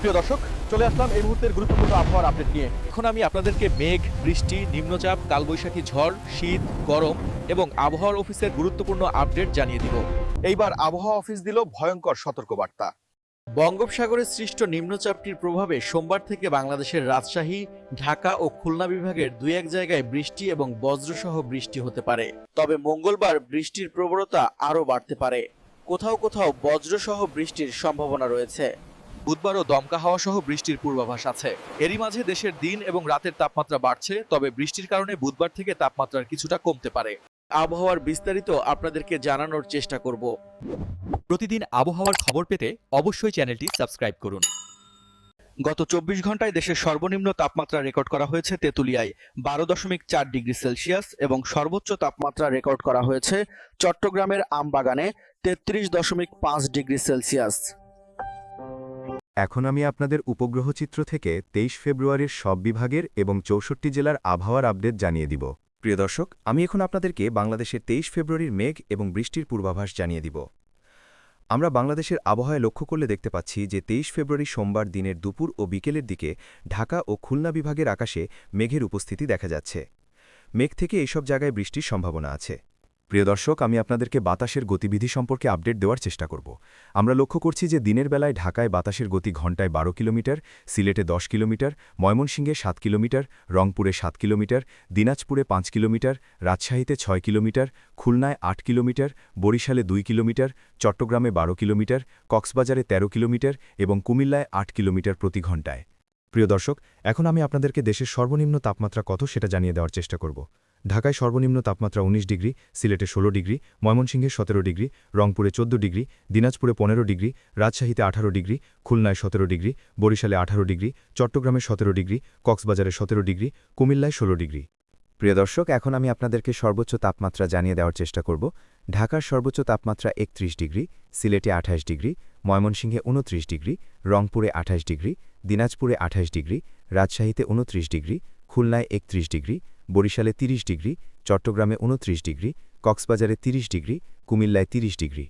প্রিয় দর্শক, চলে আসলাম এই মুহূর্তের গুরুত্বপূর্ণ আবহাওয়ার আপডেট নিয়ে। এখন আমি আপনাদেরকে মেঘ, বৃষ্টি, নিম্নচাপ, কালবৈশাখী ঝড়, শীত, গরম এবং আবহাওয়ার অফিসের গুরুত্বপূর্ণ আপডেট জানিয়ে দিব। এইবার আবহাওয়া অফিস দিল ভয়ঙ্কর সতর্কবার্তা। বঙ্গোপসাগরে সৃষ্ট নিম্নচাপটির প্রভাবে সোমবার থেকে বাংলাদেশের রাজশাহী, ঢাকা ও খুলনা বিভাগের দুই এক জায়গায় বৃষ্টি এবং বজ্রসহ বৃষ্টি হতে পারে। তবে মঙ্গলবার বৃষ্টির প্রবণতা আরও বাড়তে পারে। কোথাও কোথাও বজ্রসহ বৃষ্টির সম্ভাবনা রয়েছে। বুধবারও দমকা হাওয়া সহ বৃষ্টির পূর্বাভাস আছে। এরই মাঝে দেশের দিন এবং রাতের তাপমাত্রা বাড়ছে, তবে বৃষ্টির কারণে বুধবার থেকে তাপমাত্রার কিছুটা কমতে পারে। আবহাওয়ার বিস্তারিত আপনাদেরকে জানানোর চেষ্টা করব। প্রতিদিন আবহাওয়ার খবর পেতে অবশ্যই চ্যানেলটি সাবস্ক্রাইব করুন। গত 24 ঘন্টায় দেশের সর্বনিম্ন তাপমাত্রা রেকর্ড করা হয়েছে তেঁতুলিয়ায় 12.4 ডিগ্রি সেলসিয়াস এবং সর্বোচ্চ তাপমাত্রা রেকর্ড করা হয়েছে চট্টগ্রামের আমবাগানে 33.5 ডিগ্রি সেলসিয়াস। এখন আমি আপনাদের উপগ্রহ চিত্র থেকে 23 ফেব্রুয়ারির সব বিভাগের এবং 64 জেলার আবহাওয়ার আপডেট জানিয়ে দিব। প্রিয় দর্শক, আমি এখন আপনাদেরকে বাংলাদেশের 23 ফেব্রুয়ারির মেঘ এবং বৃষ্টির পূর্বাভাস জানিয়ে দিব। আমরা বাংলাদেশের আবহাওয়ায় লক্ষ্য করলে দেখতে পাচ্ছি যে 23 ফেব্রুয়ারি সোমবার দিনের দুপুর ও বিকেলের দিকে ঢাকা ও খুলনা বিভাগের আকাশে মেঘের উপস্থিতি দেখা যাচ্ছে। মেঘ থেকে এইসব জায়গায় বৃষ্টির সম্ভাবনা আছে। প্রিয় দর্শক, আমি আপনাদেরকে বাতাসের গতিবিধি সম্পর্কে আপডেট দেওয়ার চেষ্টা করব। আমরা লক্ষ্য করছি যে দিনের বেলায় ঢাকায় বাতাসের গতি ঘণ্টায় 12 কিলোমিটার, সিলেটে 10 কিলোমিটার, ময়মনসিংহে 7 কিলোমিটার, রংপুরে 7 কিলোমিটার, দিনাজপুরে 5 কিলোমিটার, রাজশাহীতে 6 কিলোমিটার, খুলনায় 8 কিলোমিটার, বরিশালে 2 কিলোমিটার, চট্টগ্রামে 12 কিলোমিটার, কক্সবাজারে 13 কিলোমিটার এবং কুমিল্লায় 8 কিলোমিটার প্রতি ঘণ্টায়। প্রিয় দর্শক, এখন আমি আপনাদেরকে দেশের সর্বনিম্ন তাপমাত্রা কত সেটা জানিয়ে দেওয়ার চেষ্টা করব। ঢাকায় সর্বনিম্ন তাপমাত্রা 19 ডিগ্রি, সিলেটে 16 ডিগ্রি, ময়মনসিংহে 17 ডিগ্রি, রংপুরে 14 ডিগ্রি, দিনাজপুরে 15 ডিগ্রি, রাজশাহীতে 18 ডিগ্রি, খুলনায় 17 ডিগ্রি, বরিশালে 18 ডিগ্রি, চট্টগ্রামে 17 ডিগ্রি, কক্সবাজারে 17 ডিগ্রি, কুমিল্লায় 16 ডিগ্রি। প্রিয় দর্শক, এখন আমি আপনাদেরকে সর্বোচ্চ তাপমাত্রা জানিয়ে দেওয়ার চেষ্টা করব। ঢাকার সর্বোচ্চ তাপমাত্রা 31 ডিগ্রি, সিলেটে 28 ডিগ্রি, ময়মনসিংহে 29 ডিগ্রি, রংপুরে 28 ডিগ্রি, দিনাজপুরে 28 ডিগ্রি, রাজশাহীতে 29 ডিগ্রি, খুলনায় 31 ডিগ্রি, বরিশালে 30 ডিগ্রি, চট্টগ্রামে 29 ডিগ্রি, কক্সবাজারে 30 ডিগ্রি, কুমিল্লায় 30 ডিগ্রি।